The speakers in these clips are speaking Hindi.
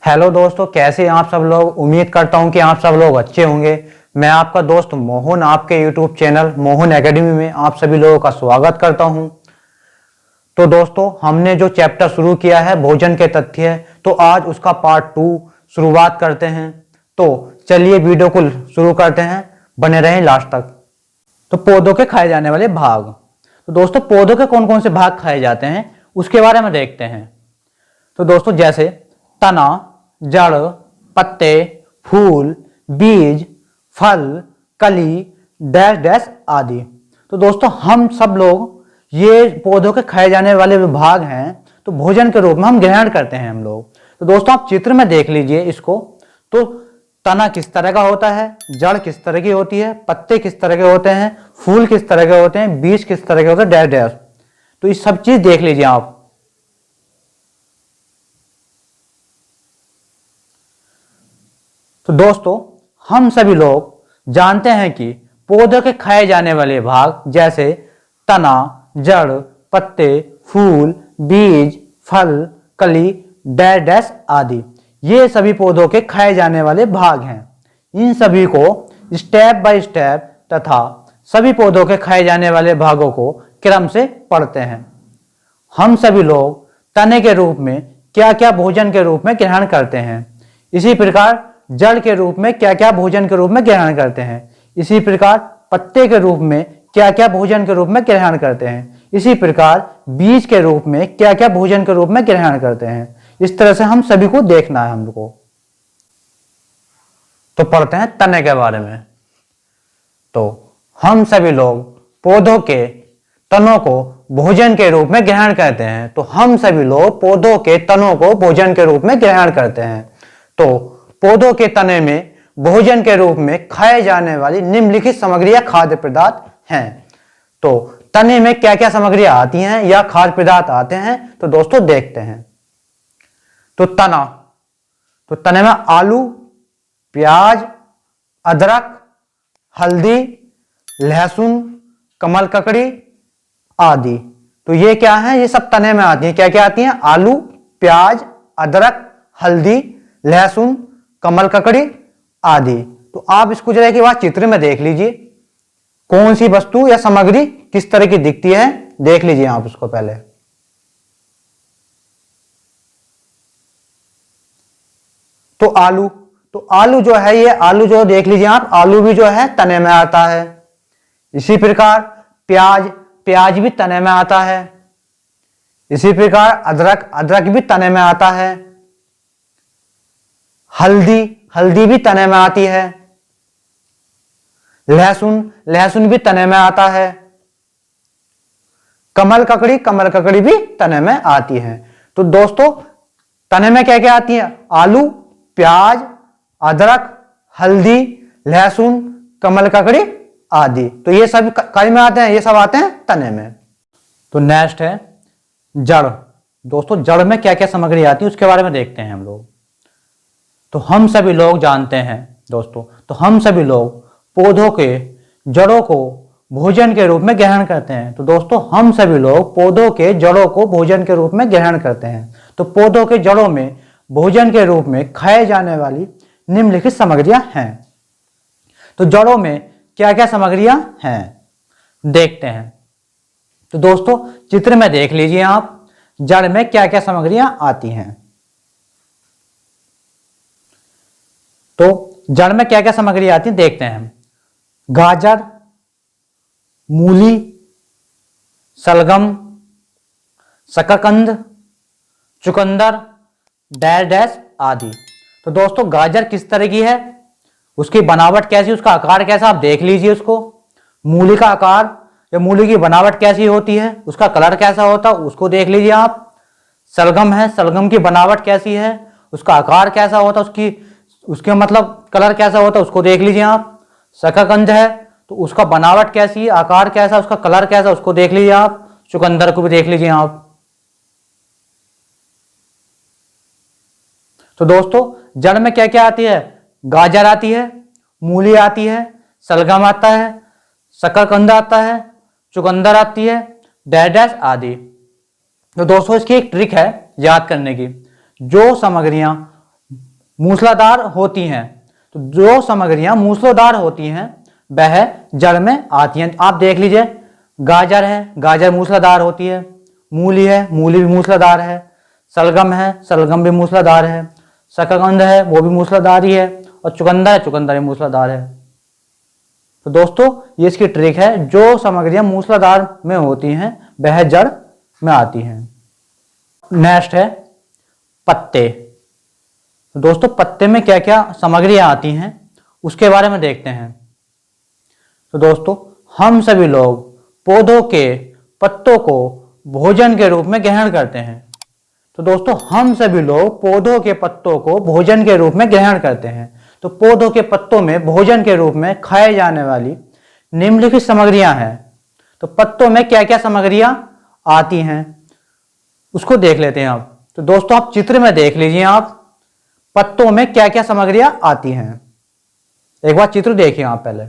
हेलो दोस्तों, कैसे हैं आप सब लोग। उम्मीद करता हूं कि आप सब लोग अच्छे होंगे। मैं आपका दोस्त मोहन आपके यूट्यूब चैनल मोहन एकेडमी में आप सभी लोगों का स्वागत करता हूं। तो दोस्तों, हमने जो चैप्टर शुरू किया है भोजन के तथ्य, तो आज उसका पार्ट 2 शुरुआत करते हैं। तो चलिए वीडियो को शुरू करते हैं, बने रहें लास्ट तक। तो पौधों के खाए जाने वाले भाग। तो दोस्तों, पौधों के कौन कौन से भाग खाए जाते हैं उसके बारे में देखते हैं। तो दोस्तों, जैसे तना, जड़, पत्ते, फूल, बीज, फल, कली, डैश डैश आदि। तो दोस्तों, हम सब लोग ये पौधों के खाए जाने वाले विभाग हैं, तो भोजन के रूप में हम ग्रहण करते हैं हम लोग। तो दोस्तों, आप चित्र में देख लीजिए इसको। तो तना किस तरह का होता है, जड़ किस तरह की होती है, पत्ते किस तरह के होते हैं, फूल किस तरह के होते हैं, बीज किस तरह के होते हैं, डैश डैश। तो ये सब चीज देख लीजिए आप। तो दोस्तों, हम सभी लोग जानते हैं कि पौधों के खाए जाने वाले भाग जैसे तना, जड़, पत्ते, फूल, बीज, फल, कली, डैश डैश आदि, ये सभी पौधों के खाए जाने वाले भाग हैं। इन सभी को स्टेप बाय स्टेप तथा सभी पौधों के खाए जाने वाले भागों को क्रम से पढ़ते हैं। हम सभी लोग तने के रूप में क्या क्या भोजन के रूप में ग्रहण करते हैं, इसी प्रकार जड़ के रूप में क्या क्या भोजन के रूप में ग्रहण करते हैं, इसी प्रकार पत्ते के रूप में क्या क्या भोजन के रूप में ग्रहण करते हैं, इसी प्रकार बीज के रूप में क्या क्या भोजन के रूप में ग्रहण करते हैं। इस तरह से हम सभी को देखना है हमको। तो पढ़ते हैं तने के बारे में। तो हम सभी लोग पौधों के तनों को भोजन के रूप में ग्रहण करते हैं। तो हम सभी लोग पौधों के तनों को भोजन के रूप में ग्रहण करते हैं। तो पौधों के तने में भोजन के रूप में खाए जाने वाली निम्नलिखित सामग्रियां खाद्य पदार्थ हैं। तो तने में क्या क्या सामग्रियां आती हैं या खाद्य पदार्थ आते हैं, तो दोस्तों देखते हैं। तो तना, तो तने में आलू, प्याज, अदरक, हल्दी, लहसुन, कमल ककड़ी आदि। तो ये क्या है, ये सब तने में आती हैं। क्या क्या आती हैं? आलू, प्याज, अदरक, हल्दी, लहसुन, कमल ककड़ी आदि। तो आप इसको जरा की बात चित्र में देख लीजिए, कौन सी वस्तु या सामग्री किस तरह की दिखती है, देख लीजिए आप उसको पहले। तो आलू, तो आलू जो है, ये आलू जो देख लीजिए आप, आलू भी जो है तने में आता है। इसी प्रकार प्याज, प्याज भी तने में आता है। इसी प्रकार अदरक, अदरक भी तने में आता है। हल्दी, हल्दी भी तने में आती है। लहसुन, लहसुन भी तने में आता है। कमल ककड़ी, कमल ककड़ी भी तने में आती है। तो दोस्तों, तने में क्या क्या आती है? आलू, प्याज, अदरक, हल्दी, लहसुन, कमल ककड़ी आदि। तो ये सब कई में आते हैं, ये सब आते हैं तने में। तो नेक्स्ट है जड़। दोस्तों, जड़ में क्या क्या सामग्री आती है उसके बारे में देखते हैं हम लोग। तो हम सभी लोग जानते हैं दोस्तों, तो हम सभी लोग पौधों के जड़ों को भोजन के रूप में ग्रहण करते हैं। तो दोस्तों, हम सभी लोग पौधों के जड़ों को भोजन के रूप में ग्रहण करते हैं। तो पौधों के जड़ों में भोजन के रूप में खाए जाने वाली निम्नलिखित सामग्रियां हैं। तो जड़ों में क्या क्या सामग्रियां हैं देखते हैं। तो दोस्तों, चित्र में देख लीजिए आप, जड़ में क्या क्या सामग्रियां आती हैं। तो जड़ में क्या क्या सामग्री आती है देखते हैं। गाजर, मूली, सलगम, शकरकंद, चुकंदर, डैश डैश आदि। तो दोस्तों, गाजर किस तरह की है, उसकी बनावट कैसी, उसका आकार कैसा, आप देख लीजिए उसको। मूली का आकार या मूली की बनावट कैसी होती है, उसका कलर कैसा होता है, उसको देख लीजिए आप। सलगम है, सलगम की बनावट कैसी है, उसका आकार कैसा होता है, उसके मतलब कलर कैसा होता है, उसको देख लीजिए आप। शकरकंद है, तो उसका बनावट कैसी है, आकार कैसा, उसका कलर कैसा, उसको देख लीजिए आप। चुकंदर को भी देख लीजिए आप। तो दोस्तों, जड़ में क्या क्या आती है? गाजर आती है, मूली आती है, सलगम आता है, शकरकंद आता है, चुकंदर आती है, डैश डैश आदि। तो दोस्तों, इसकी एक ट्रिक है याद करने की। जो सामग्रियां मूसलाधार होती हैं। तो जो सामग्रियां मूसलाधार होती हैं वह जड़ में आती हैं। आप देख लीजिए, गाजर है, गाजर मूसलाधार होती है। मूली है, मूली भी मूसलाधार है। सलगम है, सलगम भी मूसलाधार है। शकरकंद है, वो भी मूसलाधार ही है। और चुकंदर है, चुकंदर भी मूसलाधार है। तो दोस्तों ये इसकी ट्रिक है, जो सामग्रियां मूसलाधार में होती हैं वह जड़ में आती हैं। नेक्स्ट है पत्ते। तो दोस्तों पत्ते में क्या क्या सामग्रियां आती हैं उसके बारे में देखते हैं। तो दोस्तों हम सभी लोग पौधों के पत्तों को भोजन के रूप में ग्रहण करते हैं। तो दोस्तों हम सभी लोग पौधों के पत्तों को भोजन के रूप में ग्रहण करते हैं। तो पौधों के पत्तों में भोजन के रूप में खाए जाने वाली निम्नलिखित सामग्रियां हैं। तो पत्तों में क्या क्या सामग्रियां आती हैं उसको देख लेते हैं आप। तो दोस्तों आप चित्र में देख लीजिए, आप पत्तों में क्या क्या सामग्रियां आती हैं। एक बार चित्र देखिए आप पहले।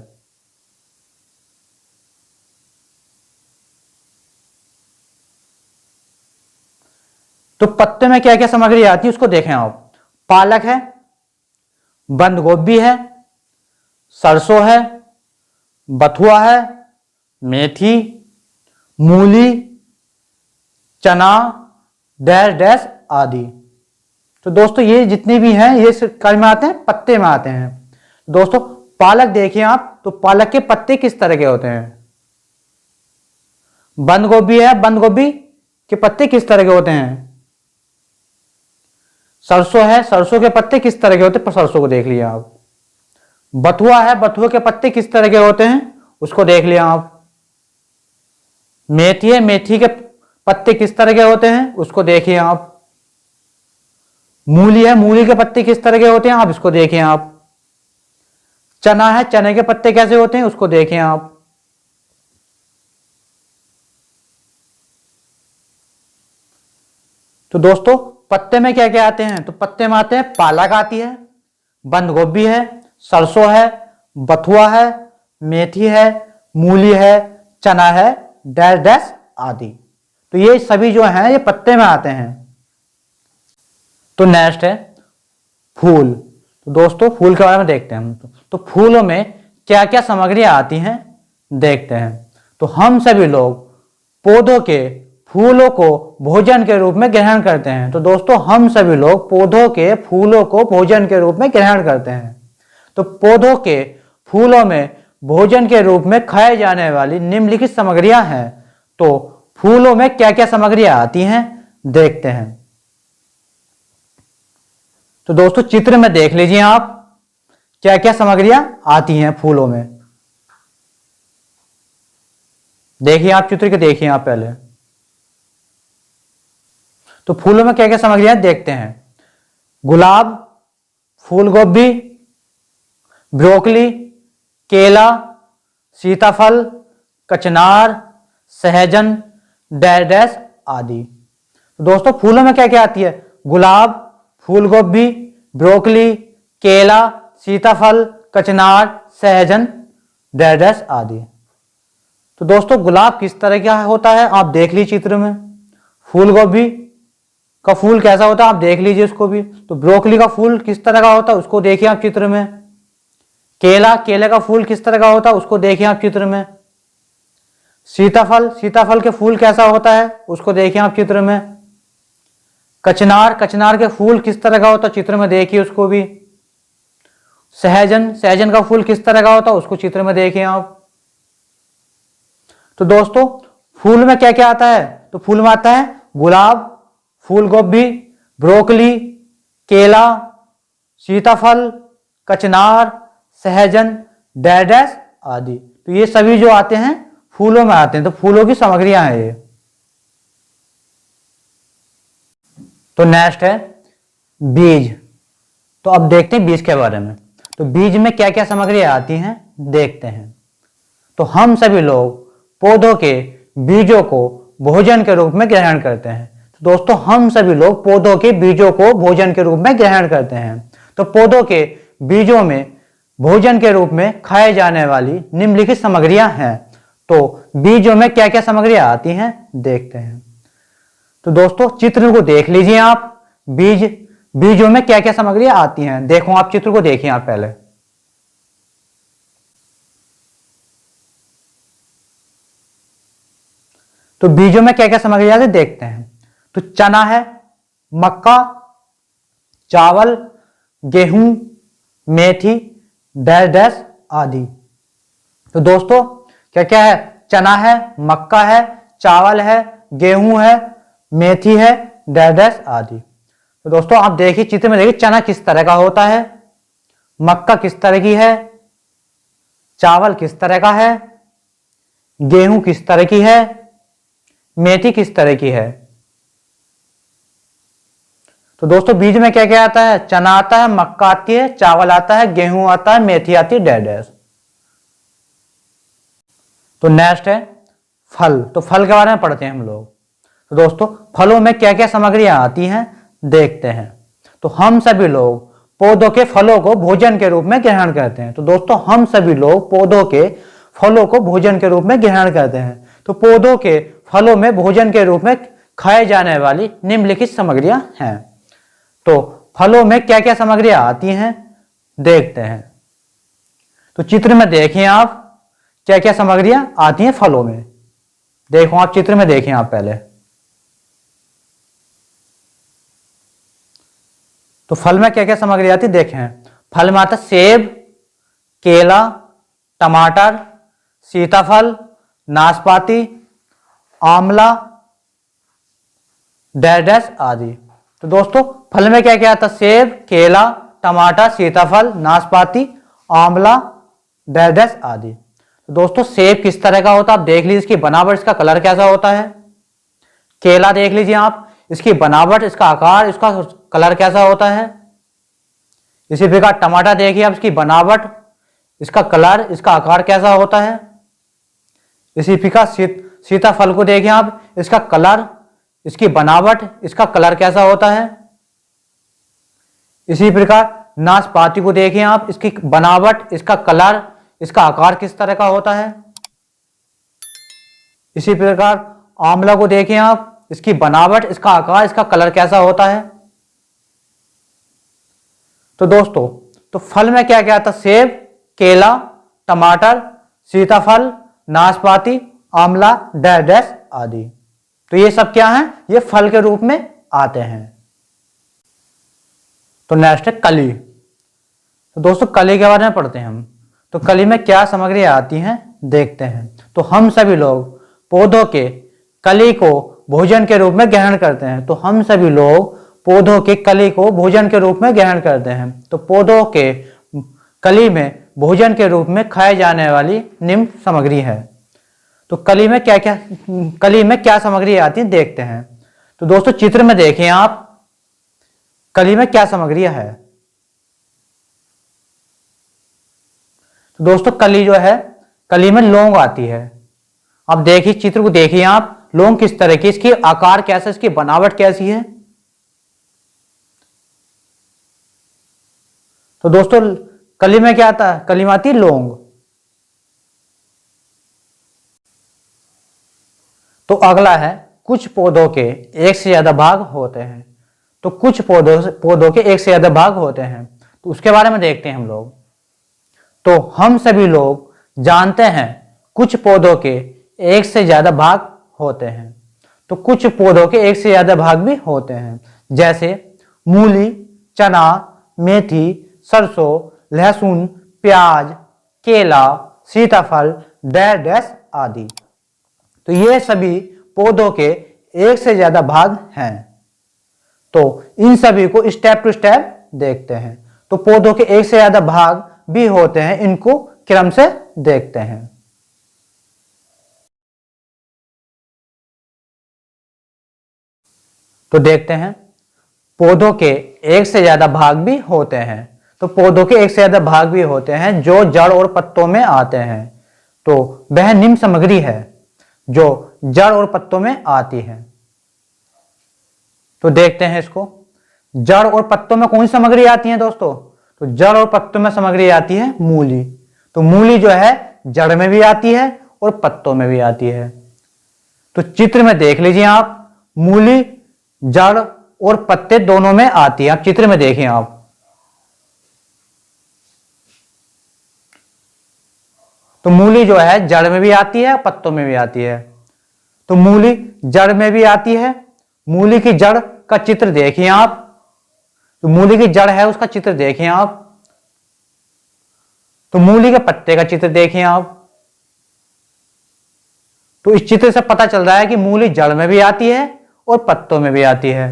तो पत्ते में क्या क्या सामग्री आती है उसको देखें आप। पालक है, बंद गोभी है, सरसों है, बथुआ है, मेथी, मूली, चना, डैश डैश आदि। तो दोस्तों ये जितने भी हैं ये कार्य में आते हैं, पत्ते में आते हैं। दोस्तों पालक देखिए आप, तो पालक के पत्ते किस तरह के होते हैं। बंद गोभी है, बंद गोभी के पत्ते किस तरह के होते हैं। सरसों है, सरसों के पत्ते किस तरह के होते हैं, सरसों को देख लिया आप। बथुआ है, बथुआ के पत्ते किस तरह के होते हैं उसको देख लिया आप। मेथी है, मेथी के पत्ते किस तरह के होते हैं उसको देखिए आप। मूली है, मूली के पत्ते किस तरह के होते हैं आप इसको देखिए आप। चना है, चने के पत्ते कैसे होते हैं उसको देखें आप। तो दोस्तों पत्ते में क्या क्या आते हैं। तो पत्ते में आते हैं, पालक आती है, बंद गोभी है, सरसों है, बथुआ है, मेथी है, मूली है, चना है, डैश डैश आदि। तो ये सभी जो हैं ये पत्ते में आते हैं। तो नेक्स्ट है फूल। तो दोस्तों फूल के बारे में देखते हैं हम। तो फूलों में क्या क्या सामग्रियां आती हैं देखते हैं। तो हम सभी लोग पौधों के फूलों को भोजन के रूप में ग्रहण करते हैं। तो दोस्तों हम सभी लोग पौधों के फूलों को भोजन के रूप में ग्रहण करते हैं। तो पौधों के फूलों में भोजन के रूप में खाए जाने वाली निम्नलिखित सामग्रियां हैं। तो फूलों में क्या क्या सामग्रियां आती हैं देखते हैं। तो दोस्तों चित्र में देख लीजिए आप क्या क्या सामग्रियां आती हैं फूलों में। देखिए आप चित्र के, देखिए आप पहले। तो फूलों में क्या क्या सामग्रियां देखते हैं। गुलाब, फूल गोभी, ब्रोकली, केला, सीताफल, कचनार, सहजन, डैश डैश आदि। दोस्तों फूलों में क्या क्या आती है। गुलाब, फूल गोभी, ब्रोकली, केला, सीताफल, कचनार, सहजन, डैश डैश आदि। तो दोस्तों गुलाब किस तरह का होता है आप देख लीजिए चित्र में। फूल गोभी का फूल कैसा होता है आप देख लीजिए उसको भी। तो ब्रोकली का फूल किस तरह का होता है उसको देखिए आप चित्र में। केला, केले का फूल किस तरह का होता है उसको देखिए आप चित्र में। सीताफल, सीताफल के फूल कैसा होता है उसको देखिए आप चित्र में। कचनार, कचनार के फूल किस तरह का होता है चित्र में देखिए उसको भी। सहजन, सहजन का फूल किस तरह का होता है उसको चित्र में देखिए आप। तो दोस्तों फूल में क्या क्या आता है। तो फूल में आता है गुलाब, फूल गोभी, ब्रोकली, केला, सीताफल, कचनार, सहजन, डैश डैश आदि। तो ये सभी जो आते हैं फूलों में आते हैं। तो फूलों की सामग्रियां हैं ये। तो नेक्स्ट है बीज। तो अब देखते हैं बीज के बारे में। तो बीज में क्या क्या सामग्रियां आती हैं देखते हैं। तो हम सभी लोग पौधों के बीजों को भोजन के रूप में ग्रहण करते हैं। तो दोस्तों हम सभी लोग पौधों के बीजों को भोजन के रूप में ग्रहण करते हैं। तो पौधों के बीजों में भोजन के रूप में खाए जाने वाली निम्नलिखित सामग्रियां हैं। तो बीजों में क्या क्या सामग्रियां आती हैं देखते हैं। तो दोस्तों चित्र को देख लीजिए आप। बीज बीजों में क्या क्या सामग्रियां आती हैं। देखो आप चित्र को देखिए आप पहले। तो बीजों में क्या क्या सामग्री आती है देखते हैं। तो चना है, मक्का, चावल, गेहूं, मेथी, डैश डैश आदि। तो दोस्तों क्या क्या है, चना है, मक्का है, चावल है, गेहूं है, मेथी है, डैश डैश आदि। तो दोस्तों आप देखिए चित्र में, देखिए चना किस तरह का होता है, मक्का किस तरह की है, चावल किस तरह का है, गेहूं किस तरह की है, मेथी किस तरह की है। तो दोस्तों बीज में क्या क्या आता है, चना आता है, मक्का आती है, चावल आता है, गेहूं आता है, मेथी आती है, डैश डैश। तो नेक्स्ट है फल। तो फल के बारे में पढ़ते हैं हम लोग। तो दोस्तों फलों में क्या क्या सामग्रियां आती हैं देखते हैं। तो हम सभी लोग पौधों के फलों को भोजन के रूप में ग्रहण करते हैं। तो दोस्तों हम सभी लोग पौधों के फलों को भोजन के रूप में ग्रहण करते हैं। तो पौधों के फलों में भोजन के रूप में खाए जाने वाली निम्नलिखित सामग्रियां हैं। तो फलों में क्या क्या सामग्रियां आती हैं देखते हैं। तो चित्र में देखें आप क्या क्या सामग्रियां आती हैं फलों में। देखो आप चित्र में देखें आप पहले। तो फल में क्या क्या सामग्री आती है देखें। फल में आता है सेब, केला, टमाटर, सीताफल, नाशपाती, आंवला, डैश डैश आदि। तो दोस्तों फल में क्या क्या आता है, सेब, केला, टमाटर, सीताफल, नाशपाती, आंवला, डैश डैश आदि। तो दोस्तों सेब किस तरह का होता है आप देख लीजिए, इसकी बनावट, इसका कलर कैसा होता है। केला देख लीजिए आप, इसकी बनावट, इसका आकार, इसका कलर कैसा होता है। इसी प्रकार टमाटर देखिए आप, इसकी बनावट, इसका कलर, इसका आकार कैसा होता है। इसी प्रकार सीताफल को देखिए आप, इसका कलर, इसकी बनावट, इसका कलर कैसा होता है। इसी प्रकार नाशपाती को देखिए आप, इसकी बनावट, इसका कलर, इसका आकार किस तरह का होता है। इसी प्रकार आंवला को देखें आप, इसकी बनावट, इसका आकार, इसका कलर कैसा होता है। तो दोस्तों तो फल में क्या क्या आता है, सेब, केला, टमाटर, सीताफल, नाशपाती, आंवला, डैश डैश आदि। तो ये सब क्या है, ये फल के रूप में आते हैं। तो नेक्स्ट है कली। तो दोस्तों कली के बारे में पढ़ते हैं हम। तो कली में क्या सामग्री आती हैं देखते हैं। तो हम सभी लोग पौधों के कली को भोजन के रूप में ग्रहण करते हैं। तो हम सभी लोग पौधों के कली को भोजन के रूप में ग्रहण करते हैं। तो पौधों के कली में भोजन के रूप में खाए जाने वाली निम्न सामग्री है। तो कली में क्या सामग्री आती है देखते हैं। तो दोस्तों चित्र में देखें आप, कली में क्या सामग्रियां है। तो दोस्तों कली जो है, कली में लौंग आती है। अब देखिए चित्र को देखिए आप, लौंग किस तरह की, इसकी आकार कैसा, इसकी बनावट कैसी है। तो दोस्तों कली में क्या आता है, कली में आती है लौंग। तो अगला है कुछ पौधों के एक से ज्यादा भाग होते हैं। तो कुछ पौधों के एक से ज्यादा भाग होते हैं, तो उसके बारे में देखते हैं हम लोग। तो हम सभी लोग जानते हैं कुछ पौधों के एक से ज्यादा भाग होते हैं। तो कुछ पौधों के एक से ज्यादा भाग भी होते हैं, जैसे मूली, चना, मेथी, सरसों, लहसुन, प्याज, केला, सीताफल, डैश डैश आदि। तो ये सभी पौधों के एक से ज्यादा भाग हैं। तो इन सभी को स्टेप टू स्टेप देखते हैं। तो पौधों के एक से ज्यादा भाग भी होते हैं, इनको क्रम से देखते हैं। तो देखते हैं पौधों के एक से ज्यादा भाग भी होते हैं। तो पौधों के एक से ज्यादा भाग भी होते हैं जो जड़ और पत्तों में आते हैं। तो वह निम्न सामग्री है जो जड़ और पत्तों में आती है। तो देखते हैं इसको, जड़ और पत्तों में कौन सी सामग्री आती है दोस्तों। तो जड़ और पत्तों में सामग्री आती है मूली। तो मूली जो है जड़ में भी आती है और पत्तों में भी आती है। तो चित्र में देख लीजिए आप, मूली जड़ और पत्ते दोनों में आती है। आप चित्र में देखें आप, तो मूली जो है जड़ में भी आती है, पत्तों में भी आती है। तो मूली जड़ में भी आती है। मूली की जड़ का चित्र देखिए आप, तो मूली की जड़ है उसका चित्र देखिए आप। तो मूली के पत्ते का चित्र देखिए आप। तो इस चित्र से पता चल रहा है कि मूली जड़ में भी आती है और पत्तों में भी आती है।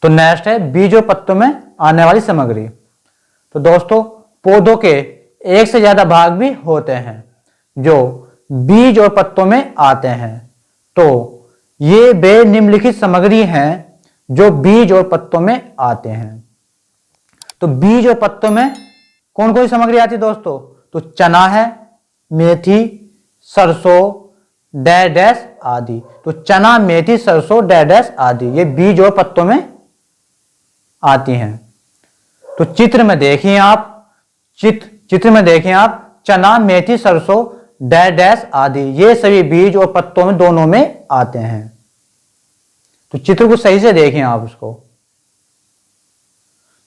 तो नेक्स्ट है बीज और पत्तों में आने वाली सामग्री। तो दोस्तों पौधों के एक से ज्यादा भाग भी होते हैं जो बीज और पत्तों में आते हैं। तो ये वे निम्नलिखित सामग्री हैं जो बीज और पत्तों में आते हैं। तो बीज और पत्तों में कौन कौन सी सामग्री आती है दोस्तों? तो चना है, मेथी, सरसों, डैश आदि। तो चना, मेथी, सरसों, डैश आदि ये बीज और पत्तों में आती हैं। तो चित्र में देखिए आप, चित्र में देखें आप, चना, मेथी, सरसों, डैश आदि ये सभी बीज और पत्तों में दोनों में आते हैं। तो चित्र को सही से देखें आप उसको।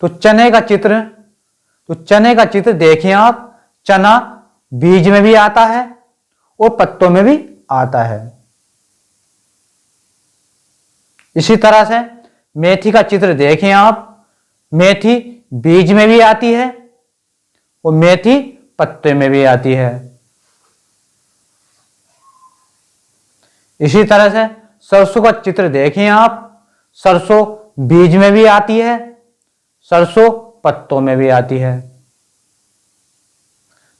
तो चने का चित्र देखिए आप। चना बीज में भी आता है और पत्तों में भी आता है। इसी तरह से मेथी का चित्र देखें आप। मेथी बीज में भी आती है और मेथी पत्ते में भी आती है। इसी तरह से सरसों का चित्र देखें आप। सरसों बीज में भी आती है, सरसों पत्तों में भी आती है।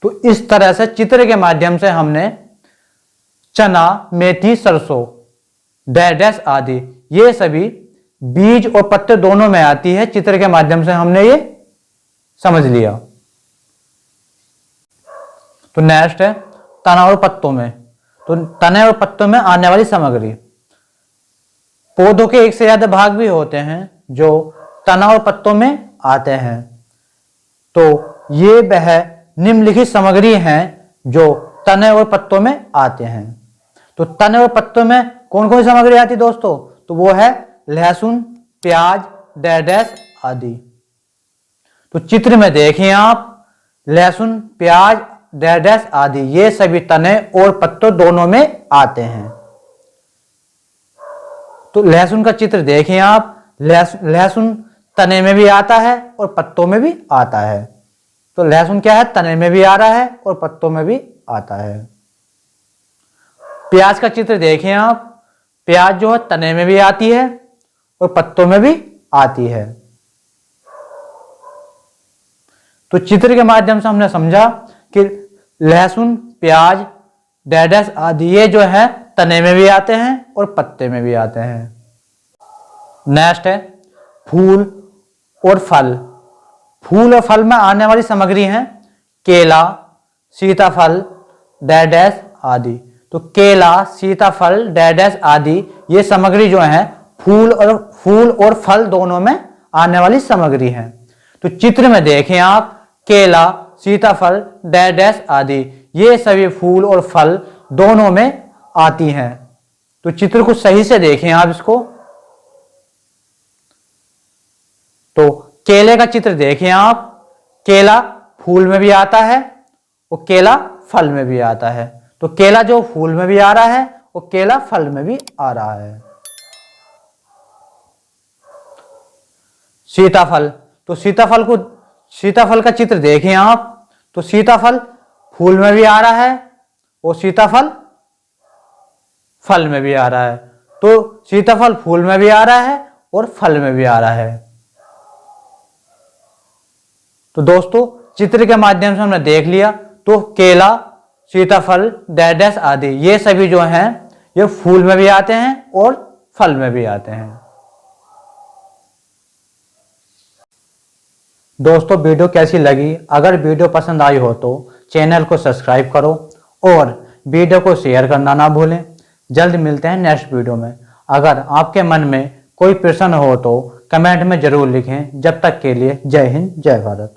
तो इस तरह से चित्र के माध्यम से हमने चना, मेथी, सरसों, डैश आदि ये सभी बीज और पत्ते दोनों में आती है। चित्र के माध्यम से हमने ये समझ लिया। तो नेक्स्ट है तना और पत्तों में। तो तने और पत्तों में आने वाली सामग्री। पौधों के एक से ज्यादा भाग भी होते हैं जो तना और पत्तों में आते हैं। तो ये वह निम्नलिखित सामग्री हैं जो तने और पत्तों में आते हैं। तो तने और पत्तों में कौन कौन सी सामग्री आती है दोस्तों? तो वो है लहसुन, प्याज, डैश आदि। तो चित्र में देखें आप, लहसुन, प्याज, डैश आदि ये सभी तने और पत्तों दोनों में आते हैं। तो लहसुन का चित्र देखें आप। लहसुन तने में भी आता है और पत्तों में भी आता है। तो लहसुन क्या है? तने में भी आ रहा है और पत्तों में भी आता है। प्याज का चित्र देखें आप। प्याज जो है तने में भी आती है और पत्तों में भी आती है। तो चित्र के माध्यम से हमने समझा कि लहसुन, प्याज, डैश आदि ये जो है तने में भी आते हैं और पत्ते में भी आते हैं। नेक्स्ट है फूल और फल। फूल और फल में आने वाली सामग्री है केला, सीताफल, डैश आदि। तो केला, सीताफल, डैश आदि ये सामग्री जो है फूल और फल दोनों में आने वाली सामग्री है। तो चित्र में देखें आप, केला, सीताफल, डैश आदि ये सभी फूल और फल दोनों में आती हैं। तो चित्र को सही से देखें आप इसको। तो केले का चित्र देखें आप। केला फूल में भी आता है और केला फल में भी आता है। तो केला जो फूल में भी आ रहा है और केला फल में भी आ रहा है। सीताफल। तो सीताफल का चित्र देखें आप। तो सीताफल फूल में भी आ रहा है और सीताफल फल में भी आ रहा है। तो सीताफल फूल में भी आ रहा है और फल में भी आ रहा है। तो दोस्तों चित्र के माध्यम से हमने देख लिया। तो केला, सीताफल, डैश आदि ये सभी जो हैं ये फूल में भी आते हैं और फल में भी आते हैं। दोस्तों वीडियो कैसी लगी? अगर वीडियो पसंद आई हो तो चैनल को सब्सक्राइब करो और वीडियो को शेयर करना ना भूलें। जल्द मिलते हैं नेक्स्ट वीडियो में। अगर आपके मन में कोई प्रश्न हो तो कमेंट में जरूर लिखें। जब तक के लिए जय हिंद, जय भारत।